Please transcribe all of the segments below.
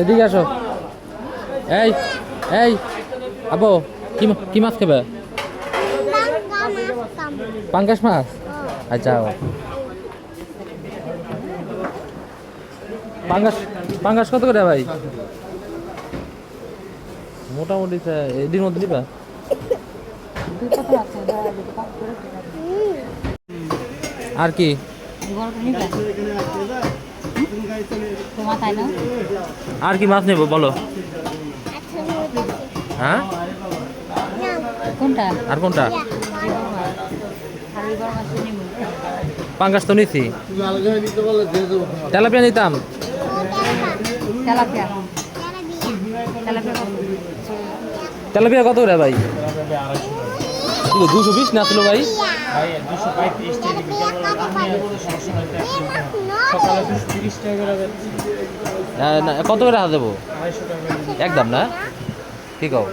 এদিকে আসো। এই এই আবো, কি মাছ খাবে? পাঙ্গাস মাছ। আচ্ছা পাঙ্গাস পাঙ্গাস কত করে ভাই? মোটামুটি এদিন মধ্যে দিবা? আর কি আর কি মাছ নেবো বলো? হ্যাঁ কোনটা আর কোনটা? পাঙ্গাস তো নিছি, তেলাপিয়া নিতাম। তেলাপিয়া তেলাপিয়া তেলাপিয়া কত করে ভাই? 220 না ছিল ভাই? কত করে হাত দেবো? একদম না, ঠিক আছে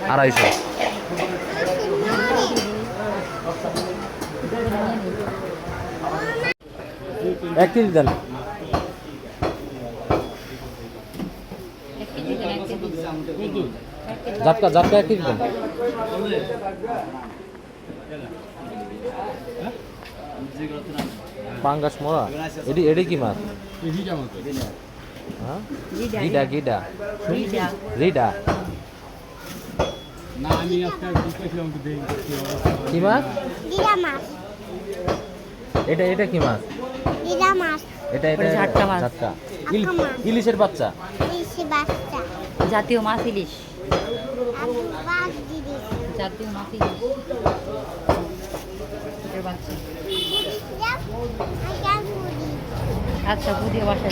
250। 1 কেজি দেন। জাটকা 1 কেজি দেন। পাঙ্গাস মোড়া, এটি কি মাছ? হ্যাঁ গিডা গিডা রিডা কি মাছ? এটা কি মাছ? এটা ঝাটকা মাছ। ঝাটকা। ইলিশের বাচ্চা। জাতীয় মাছ ইলিশ। জাতীয় মাছ ইলিশ এর বাচ্চা। আচ্ছা বুঝিয়ে বাসায়